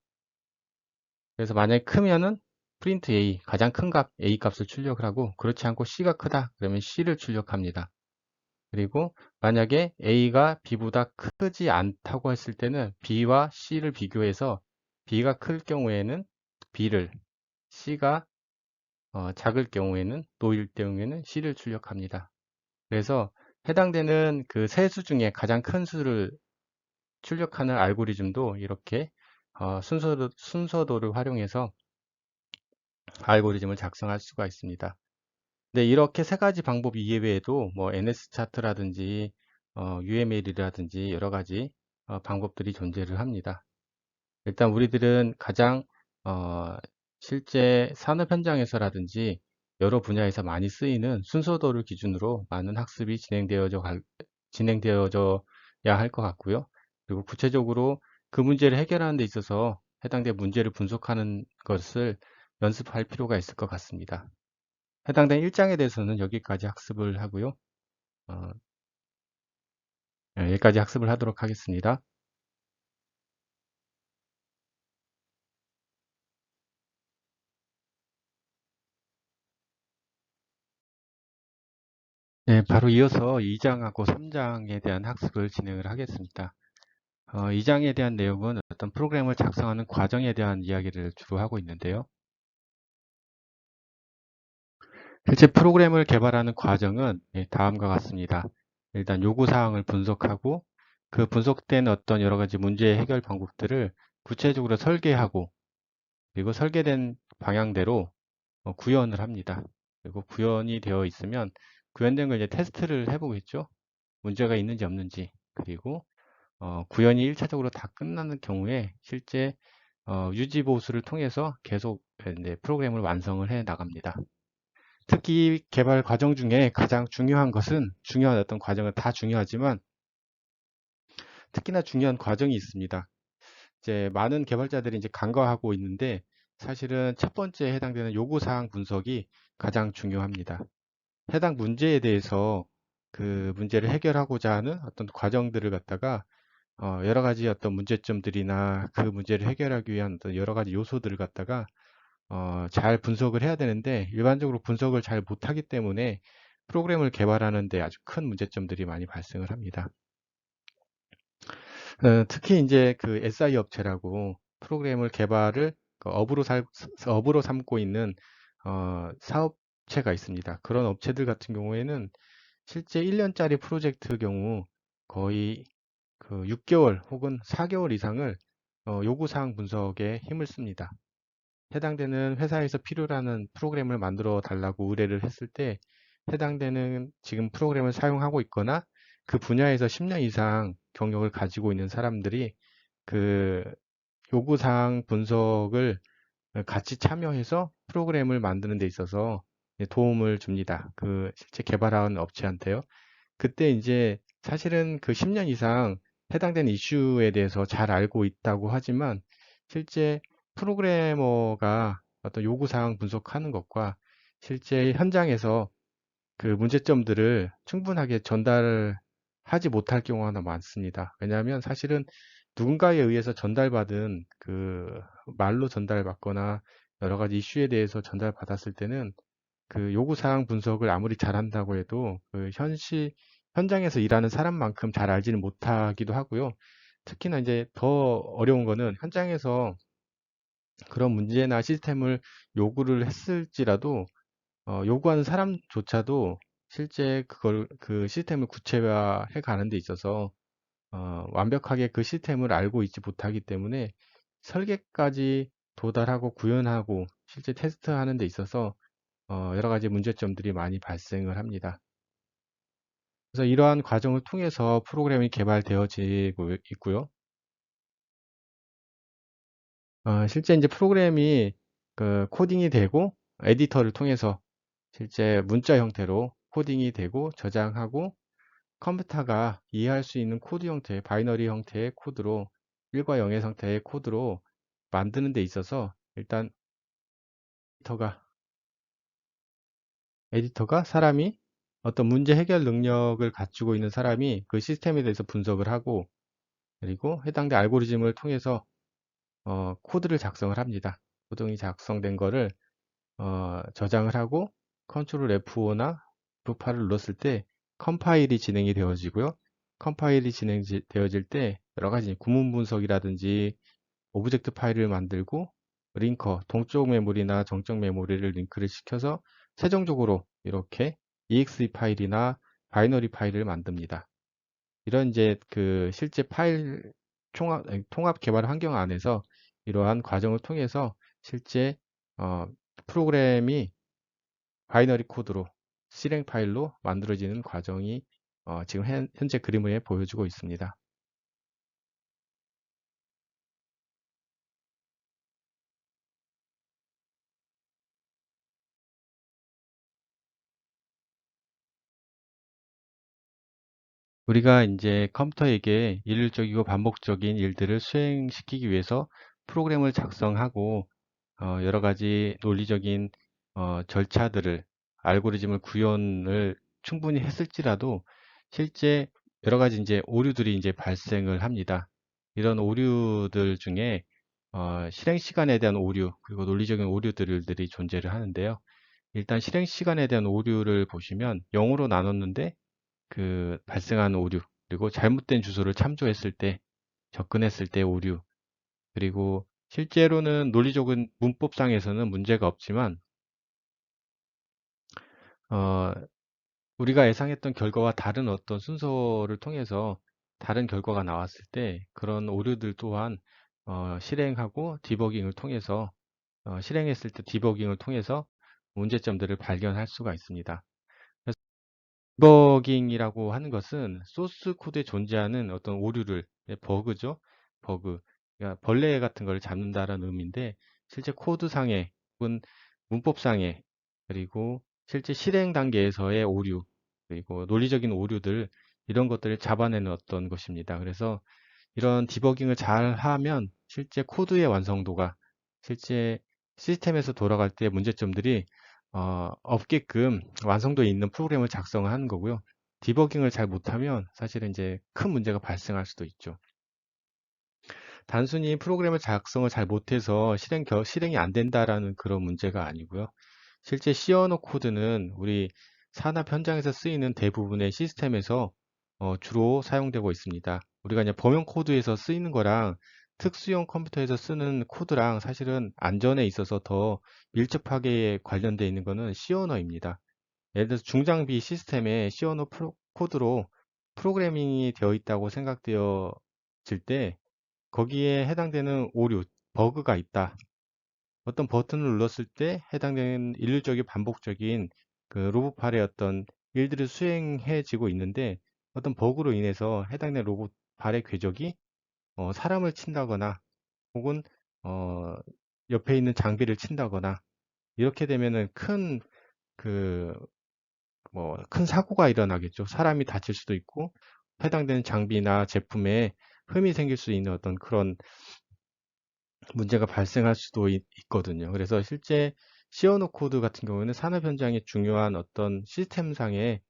그래서 만약에 크면은 프린트 A, 가장 큰 값 A 값을 출력을 하고, 그렇지 않고 C가 크다 그러면 C를 출력합니다. 그리고 만약에 A가 B보다 크지 않다고 했을 때는 B와 C를 비교해서 B가 클 경우에는 B를, C가 작을 경우에는 노일 경우에는 C를 출력합니다. 그래서 해당되는 그 세 수 중에 가장 큰 수를 출력하는 알고리즘도 이렇게 순서도를 활용해서 알고리즘을 작성할 수가 있습니다. 네, 이렇게 세 가지 방법 이외에도 뭐 NS 차트라든지 UML이라든지 여러 가지 방법들이 존재를 합니다. 일단 우리들은 가장 어, 실제 산업 현장에서라든지 여러 분야에서 많이 쓰이는 순서도를 기준으로 많은 학습이 진행되어져야 할 것 같고요. 그리고 구체적으로 그 문제를 해결하는 데 있어서 해당된 문제를 분석하는 것을 연습할 필요가 있을 것 같습니다. 해당된 일장에 대해서는 여기까지 학습을 하고요. 어, 여기까지 학습을 하도록 하겠습니다. 네, 바로 이어서 2장하고 3장에 대한 학습을 진행을 하겠습니다. 2장에 대한 내용은 어떤 프로그램을 작성하는 과정에 대한 이야기를 주로 하고 있는데요. 실제 프로그램을 개발하는 과정은 다음과 같습니다. 일단 요구사항을 분석하고 그 분석된 어떤 여러 가지 문제 해결 방법들을 구체적으로 설계하고 그리고 설계된 방향대로 구현을 합니다. 그리고 구현이 되어 있으면 구현된 걸 이제 테스트를 해보겠죠. 문제가 있는지 없는지. 그리고 구현이 1차적으로 다 끝나는 경우에 실제 유지 보수를 통해서 계속 이제 프로그램을 완성을 해 나갑니다. 특히 개발 과정 중에 가장 중요한 것은 중요한 어떤 과정은 다 중요하지만 특히나 중요한 과정이 있습니다. 이제 많은 개발자들이 이제 간과하고 있는데 사실은 첫 번째 해당되는 요구사항 분석이 가장 중요합니다. 해당 문제에 대해서 그 문제를 해결하고자 하는 어떤 과정들을 갖다가 여러 가지 어떤 문제점들이나 그 문제를 해결하기 위한 어떤 여러 가지 요소들을 갖다가 잘 분석을 해야 되는데 일반적으로 분석을 잘 못하기 때문에 프로그램을 개발하는데 아주 큰 문제점들이 많이 발생을 합니다. 특히 이제 그 SI 업체라고 프로그램을 개발을 그 업으로 삼고 있는 사업체가 있습니다. 그런 업체들 같은 경우에는 실제 1년짜리 프로젝트 경우 거의 그 6개월 혹은 4개월 이상을 요구사항 분석에 힘을 씁니다. 해당되는 회사에서 필요로 하는 프로그램을 만들어 달라고 의뢰를 했을 때 해당되는 지금 프로그램을 사용하고 있거나 그 분야에서 10년 이상 경력을 가지고 있는 사람들이 그 요구사항 분석을 같이 참여해서 프로그램을 만드는 데 있어서 도움을 줍니다. 그 실제 개발한 업체한테요. 그때 이제 사실은 그 10년 이상 해당되는 이슈에 대해서 잘 알고 있다고 하지만 실제 프로그래머가 어떤 요구사항 분석하는 것과 실제 현장에서 그 문제점들을 충분하게 전달하지 못할 경우가 많습니다. 왜냐하면 사실은 누군가에 의해서 전달받은 그 말로 전달받거나 여러 가지 이슈에 대해서 전달받았을 때는 그 요구사항 분석을 아무리 잘한다고 해도 그 현장에서 일하는 사람만큼 잘 알지는 못하기도 하고요. 특히나 이제 더 어려운 거는 현장에서 그런 문제나 시스템을 요구를 했을지라도 요구하는 사람조차도 실제 그 시스템을 구체화해 가는 데 있어서 완벽하게 그 시스템을 알고 있지 못하기 때문에 설계까지 도달하고 구현하고 실제 테스트하는 데 있어서 여러 가지 문제점들이 많이 발생을 합니다. 그래서 이러한 과정을 통해서 프로그램이 개발되어지고 있고요. 실제 이제 프로그램이 그 코딩이 되고 에디터를 통해서 실제 문자 형태로 코딩이 되고 저장하고 컴퓨터가 이해할 수 있는 코드 형태, 바이너리 형태의 코드로 1과 0의 상태의 코드로 만드는 데 있어서 일단 에디터가 사람이 어떤 문제 해결 능력을 갖추고 있는 사람이 그 시스템에 대해서 분석을 하고 그리고 해당된 알고리즘을 통해서 코드를 작성을 합니다. 코딩이 작성된 거를 저장을 하고 컨트롤 F5나 F8을 눌렀을 때 컴파일이 진행이 되어지고요. 컴파일이 진행되어질 때 여러 가지 구문 분석이라든지 오브젝트 파일을 만들고 링커, 동쪽 메모리나 정적 메모리를 링크를 시켜서 최종적으로 이렇게 exe 파일이나 바이너리 파일을 만듭니다. 이런 이제 그 실제 파일 통합 개발 환경 안에서 이러한 과정을 통해서 실제 프로그램이 바이너리 코드로 실행 파일로 만들어지는 과정이 지금 현재 그림을 보여주고 있습니다. 우리가 이제 컴퓨터에게 일률적이고 반복적인 일들을 수행시키기 위해서 프로그램을 작성하고 여러 가지 논리적인 절차들을 알고리즘을 구현을 충분히 했을지라도 실제 여러 가지 이제 오류들이 이제 발생을 합니다. 이런 오류들 중에 실행 시간에 대한 오류 그리고 논리적인 오류들이 존재를 하는데요. 일단 실행 시간에 대한 오류를 보시면 0으로 나눴는데 그 발생한 오류 그리고 잘못된 주소를 참조했을 때 접근했을 때 오류 그리고 실제로는 논리적인 문법상에서는 문제가 없지만 어, 우리가 예상했던 결과와 다른 어떤 순서를 통해서 다른 결과가 나왔을 때 그런 오류들 또한 실행하고 디버깅을 통해서 실행했을 때 디버깅을 통해서 문제점들을 발견할 수가 있습니다. 디버깅이라고 하는 것은 소스 코드에 존재하는 어떤 오류를 버그죠. 버그. 그러니까 벌레 같은 걸 잡는다라는 의미인데 실제 코드상에 혹은 문법상에 그리고 실제 실행 단계에서의 오류 그리고 논리적인 오류들 이런 것들을 잡아내는 어떤 것입니다. 그래서 이런 디버깅을 잘 하면 실제 코드의 완성도가 실제 시스템에서 돌아갈 때 문제점들이 없게끔 완성도 있는 프로그램을 작성을 하는 거고요. 디버깅을 잘 못하면 사실은 이제 큰 문제가 발생할 수도 있죠. 단순히 프로그램을 작성을 잘 못해서 실행이 안 된다라는 그런 문제가 아니고요. 실제 C 언어 코드는 우리 산업 현장에서 쓰이는 대부분의 시스템에서 주로 사용되고 있습니다. 우리가 이제 범용 코드에서 쓰이는 거랑 특수용 컴퓨터에서 쓰는 코드랑 사실은 안전에 있어서 더 밀접하게 관련되어 있는 것은 C 언어입니다. 예를 들어서 중장비 시스템에 C 언어 코드로 프로그래밍이 되어 있다고 생각되어질 때 거기에 해당되는 오류, 버그가 있다. 어떤 버튼을 눌렀을 때 해당되는 일률적인 반복적인 그 로봇팔의 어떤 일들을 수행해지고 있는데 어떤 버그로 인해서 해당되는 로봇팔의 궤적이 사람을 친다거나 혹은 어, 옆에 있는 장비를 친다거나 이렇게 되면은 큰 사고가 일어나겠죠. 사람이 다칠 수도 있고 해당되는 장비나 제품에 흠이 생길 수 있는 어떤 그런 문제가 발생할 수도 있거든요. 그래서 실제 시어노 코드 같은 경우는 산업 현장에 중요한 어떤 시스템상의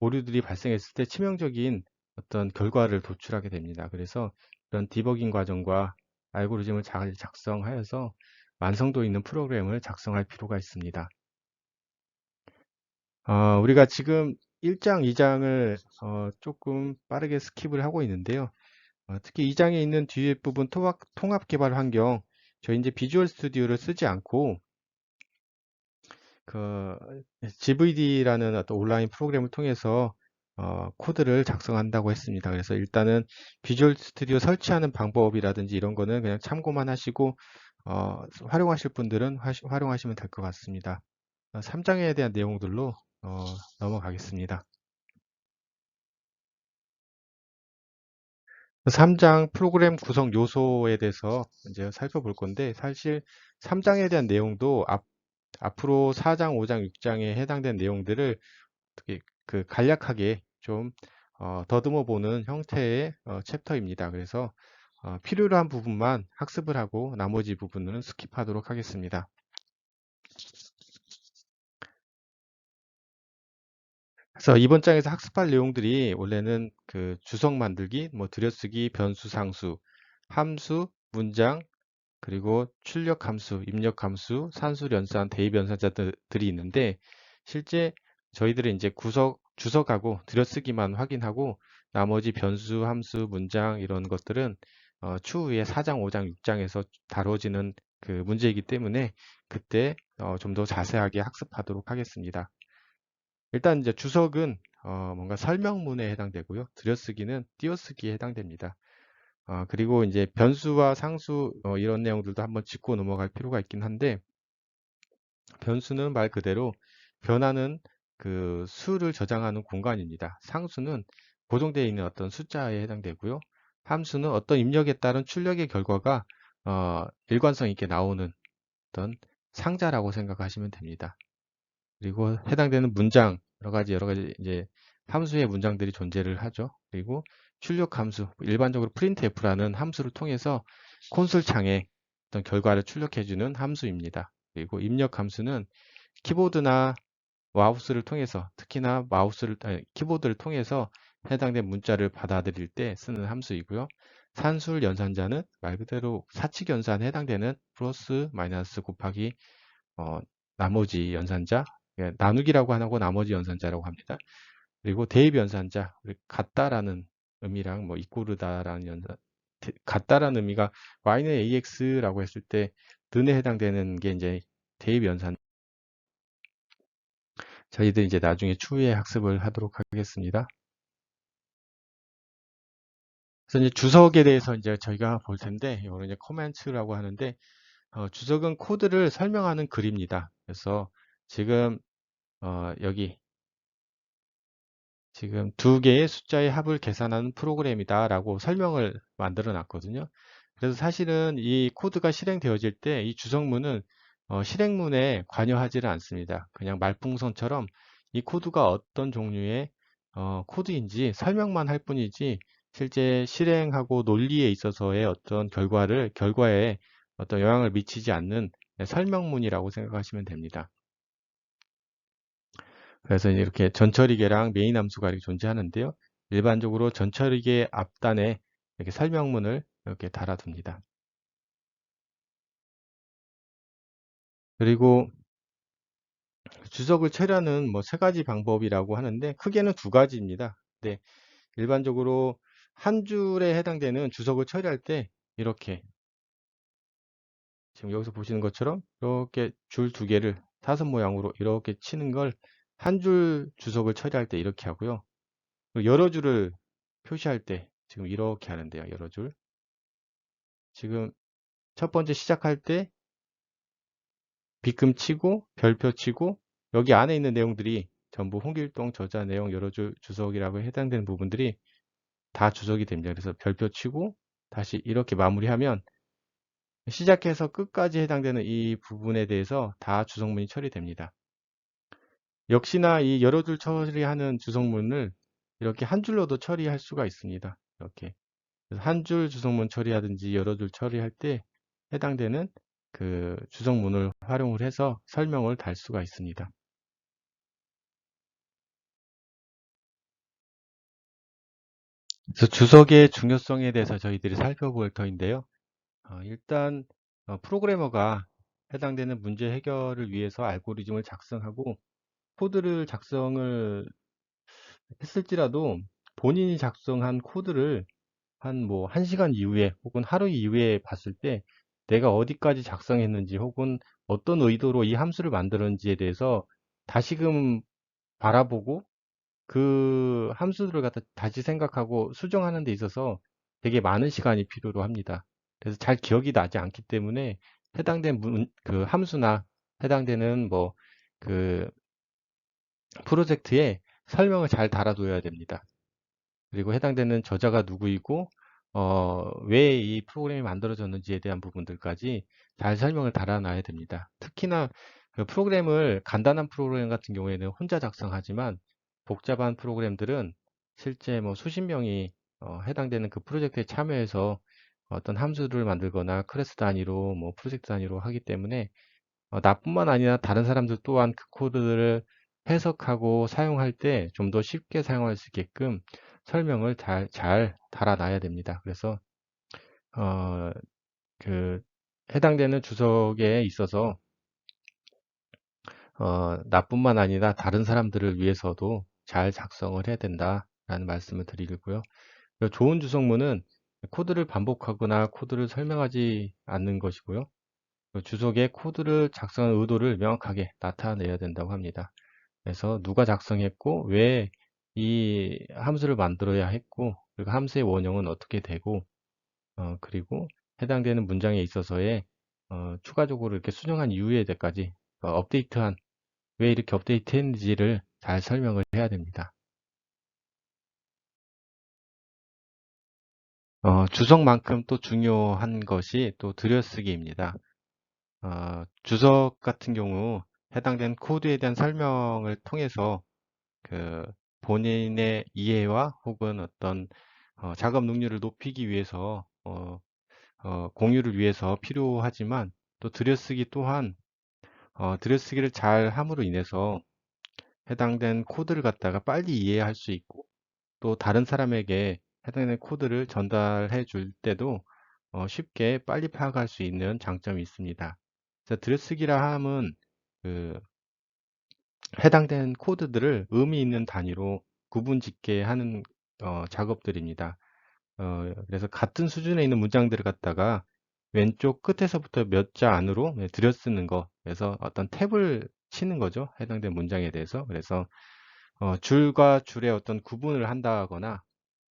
오류들이 발생했을 때 치명적인 어떤 결과를 도출하게 됩니다. 그래서 이런 디버깅 과정과 알고리즘을 잘 작성하여서 완성도 있는 프로그램을 작성할 필요가 있습니다. 우리가 지금 1장, 2장을 조금 빠르게 스킵을 하고 있는데요. 특히 2장에 있는 뒤에 부분 통합 개발 환경, 저희 이제 비주얼 스튜디오를 쓰지 않고 그 GVD라는 어떤 온라인 프로그램을 통해서 코드를 작성한다고 했습니다. 그래서 일단은 비주얼 스튜디오 설치하는 방법이라든지 이런 거는 그냥 참고만 하시고 활용하실 분들은 활용하시면 될 것 같습니다. 3장에 대한 내용들로 넘어가겠습니다. 3장 프로그램 구성 요소에 대해서 이제 살펴볼 건데 사실 3장에 대한 내용도 앞으로 4장, 5장, 6장에 해당된 내용들을 어떻게 간략하게 좀 더듬어 보는 형태의 챕터입니다. 그래서 필요로 한 부분만 학습을 하고 나머지 부분은 스킵하도록 하겠습니다. 그래서 이번 장에서 학습할 내용들이 원래는 그 주석 만들기, 뭐 들여쓰기, 변수, 상수, 함수, 문장, 그리고 출력 함수, 입력 함수, 산수, 연산, 대입 연산자들이 있는데 실제 저희들은 이제 주석하고 들여쓰기만 확인하고 나머지 변수, 함수, 문장 이런 것들은 추후에 4장, 5장, 6장에서 다뤄지는 문제이기 때문에 그때 좀 더 자세하게 학습하도록 하겠습니다. 일단 이제 주석은 뭔가 설명문에 해당되고요. 들여쓰기는 띄어쓰기에 해당됩니다. 그리고 이제 변수와 상수 이런 내용들도 한번 짚고 넘어갈 필요가 있긴 한데, 변수는 말 그대로 변하는 그 수를 저장하는 공간입니다. 상수는 고정되어 있는 어떤 숫자에 해당되고요. 함수는 어떤 입력에 따른 출력의 결과가 일관성 있게 나오는 어떤 상자라고 생각하시면 됩니다. 그리고 해당되는 문장, 여러 가지 이제 함수의 문장들이 존재를 하죠. 그리고 출력 함수, 일반적으로 printf라는 함수를 통해서 콘솔 창에 어떤 결과를 출력해주는 함수입니다. 그리고 입력 함수는 키보드나 마우스를 통해서, 특히나 키보드를 통해서 해당된 문자를 받아들일 때 쓰는 함수이고요. 산술 연산자는 말 그대로 사칙 연산에 해당되는 플러스, 마이너스, 곱하기, 어, 나머지 연산자, 나누기라고 하고 나머지 연산자라고 합니다. 그리고 대입 연산자, 같다라는 의미랑 뭐 이꼬르다라는 같다라는 의미가 y는 ax라고 했을 때 는에 해당되는 게 이제 대입 연산. 저희들 이제 나중에 추후에 학습을 하도록 하겠습니다. 그래서 이제 주석에 대해서 이제 저희가 볼 텐데, 이거는 이제 코멘트라고 하는데, 주석은 코드를 설명하는 글입니다. 그래서 지금 여기 지금 두 개의 숫자의 합을 계산하는 프로그램이다 라고 설명을 만들어 놨거든요. 그래서 사실은 이 코드가 실행되어질 때 이 주석문은 실행문에 관여하지는 않습니다. 그냥 말풍선처럼 이 코드가 어떤 종류의 코드인지 설명만 할 뿐이지, 실제 실행하고 논리에 있어서의 어떤 결과에 어떤 영향을 미치지 않는 설명문이라고 생각하시면 됩니다. 그래서 이렇게 전처리개랑 메인 함수가 이렇게 존재하는데요. 일반적으로 전처리개 앞단에 이렇게 설명문을 이렇게 달아둡니다. 그리고 주석을 처리하는 뭐 세 가지 방법이라고 하는데, 크게는 두 가지입니다. 네, 일반적으로 한 줄에 해당되는 주석을 처리할 때 이렇게 지금 여기서 보시는 것처럼 이렇게 줄 두 개를 사선 모양으로 이렇게 치는 걸 한 줄 주석을 처리할 때 이렇게 하고요. 여러 줄을 표시할 때 지금 이렇게 하는데요. 여러 줄. 지금 첫 번째 시작할 때 빗금 치고 별표 치고 여기 안에 있는 내용들이 전부 홍길동 저자 내용 여러 줄 주석이라고 해당되는 부분들이 다 주석이 됩니다. 그래서 별표 치고 다시 이렇게 마무리하면 시작해서 끝까지 해당되는 이 부분에 대해서 다 주석문이 처리됩니다. 역시나 이 여러 줄 처리하는 주석문을 이렇게 한 줄로도 처리할 수가 있습니다. 이렇게 한 줄 주석문 처리하든지 여러 줄 처리할 때 해당되는 그 주석문을 활용을 해서 설명을 달 수가 있습니다. 그래서 주석의 중요성에 대해서 저희들이 살펴볼 터인데요. 일단 프로그래머가 해당되는 문제 해결을 위해서 알고리즘을 작성하고 코드를 작성을 했을지라도 본인이 작성한 코드를 한 뭐 1시간 이후에 혹은 하루 이후에 봤을 때 내가 어디까지 작성했는지 혹은 어떤 의도로 이 함수를 만들었는지에 대해서 다시금 바라보고 그 함수들을 갖다 다시 생각하고 수정하는 데 있어서 되게 많은 시간이 필요로 합니다. 그래서 잘 기억이 나지 않기 때문에 해당된 그 함수나 해당되는 뭐 그 프로젝트에 설명을 잘 달아둬야 됩니다. 그리고 해당되는 저자가 누구이고 왜 이 프로그램이 만들어졌는지에 대한 부분들까지 잘 설명을 달아놔야 됩니다. 특히나 그 프로그램을 간단한 프로그램 같은 경우에는 혼자 작성하지만 복잡한 프로그램들은 실제 뭐 수십 명이 해당되는 그 프로젝트에 참여해서 어떤 함수를 만들거나 클래스 단위로 뭐 프로젝트 단위로 하기 때문에 나뿐만 아니라 다른 사람들 또한 그 코드를 해석하고 사용할 때 좀 더 쉽게 사용할 수 있게끔 설명을 잘 달아놔야 됩니다. 그래서 어, 그 해당되는 주석에 있어서 나뿐만 아니라 다른 사람들을 위해서도 잘 작성을 해야 된다라는 말씀을 드리고요. 좋은 주석문은 코드를 반복하거나 코드를 설명하지 않는 것이고요. 그 주석에 코드를 작성한 의도를 명확하게 나타내야 된다고 합니다. 그래서 누가 작성했고 왜 이 함수를 만들어야 했고 그리고 함수의 원형은 어떻게 되고 그리고 해당되는 문장에 있어서의 추가적으로 이렇게 수정한 이유에 대해까지 업데이트한 왜 이렇게 업데이트했는지를 잘 설명을 해야 됩니다. 주석만큼 또 중요한 것이 또 들여쓰기입니다. 주석 같은 경우 해당된 코드에 대한 설명을 통해서 그 본인의 이해와 혹은 어떤 작업 능률을 높이기 위해서 공유를 위해서 필요하지만 또 들여쓰기 또한 들여쓰기를 잘 함으로 인해서 해당된 코드를 갖다가 빨리 이해할 수 있고 또 다른 사람에게 해당된 코드를 전달해 줄 때도 쉽게 빨리 파악할 수 있는 장점이 있습니다. 그래서 들여쓰기라 함은 그 해당된 코드들을 의미 있는 단위로 구분 짓게 하는 작업들입니다. 그래서 같은 수준에 있는 문장들을 갖다가 왼쪽 끝에서부터 몇 자 안으로 들여쓰는 거. 그래서 어떤 탭을 치는 거죠. 해당된 문장에 대해서. 그래서 줄과 줄의 어떤 구분을 한다거나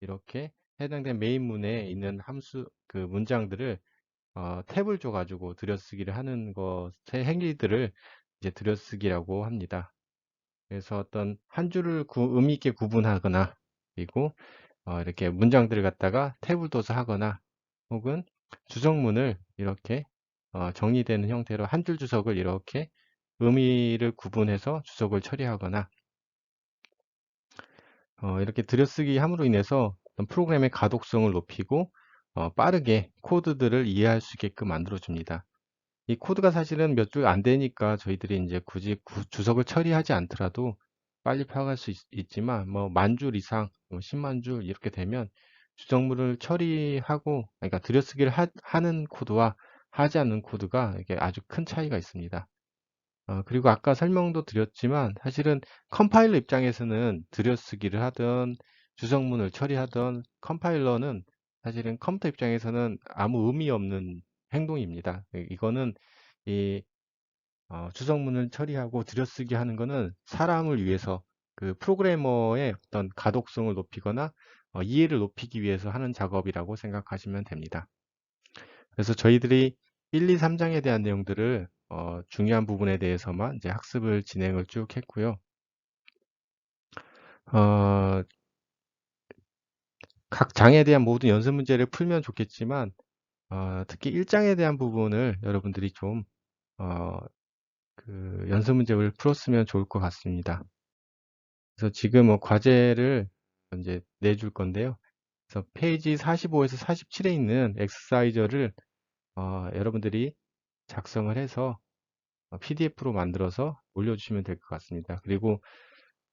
이렇게 해당된 메인문에 있는 함수 그 문장들을 탭을 줘가지고 들여쓰기를 하는 것의 행위들을 이제 들여쓰기라고 합니다. 그래서 어떤 한 줄을 의미 있게 구분하거나 그리고 이렇게 문장들을 갖다가 탭을 둬서 하거나 혹은 주석문을 이렇게 정리되는 형태로 한 줄 주석을 이렇게 의미를 구분해서 주석을 처리하거나 이렇게 들여쓰기 함으로 인해서 어떤 프로그램의 가독성을 높이고 빠르게 코드들을 이해할 수 있게끔 만들어 줍니다. 이 코드가 사실은 몇 줄 안 되니까 저희들이 이제 굳이 주석을 처리하지 않더라도 빨리 파악할 수 있지만 뭐 만 줄 이상, 10만 줄 이렇게 되면 주석물을 처리하고 그러니까 들여쓰기를 하는 코드와 하지 않는 코드가 이게 아주 큰 차이가 있습니다. 그리고 아까 설명도 드렸지만 사실은 컴파일러 입장에서는 들여쓰기를 하든 주석문을 처리하든 컴파일러는 사실은 컴퓨터 입장에서는 아무 의미 없는 행동입니다. 이거는 이 주석문을 처리하고 들여쓰기 하는 거는 사람을 위해서 그 프로그래머의 어떤 가독성을 높이거나 이해를 높이기 위해서 하는 작업이라고 생각하시면 됩니다. 그래서 저희들이 1, 2, 3장에 대한 내용들을 중요한 부분에 대해서만 이제 학습을 진행을 쭉 했고요. 어, 각 장에 대한 모든 연습 문제를 풀면 좋겠지만 특히 1장에 대한 부분을 여러분들이 좀 그 연습 문제를 풀었으면 좋을 것 같습니다. 그래서 지금 과제를 이제 내줄 건데요. 그래서 페이지 45에서 47에 있는 엑서사이저를 여러분들이 작성을 해서 PDF로 만들어서 올려주시면 될 것 같습니다. 그리고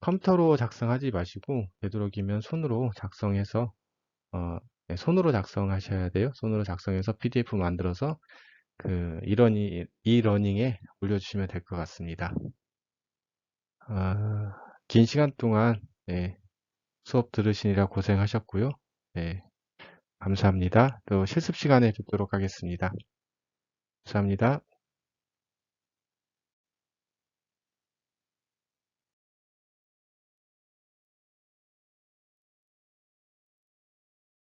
컴퓨터로 작성하지 마시고 되도록이면 손으로 작성해서 네, 손으로 작성하셔야 돼요. 손으로 작성해서 PDF 만들어서 그 이러닝에 올려주시면 될 것 같습니다. 긴 시간 동안 네, 수업 들으시느라 고생하셨고요. 네, 감사합니다. 또 실습 시간에 뵙도록 하겠습니다. 감사합니다.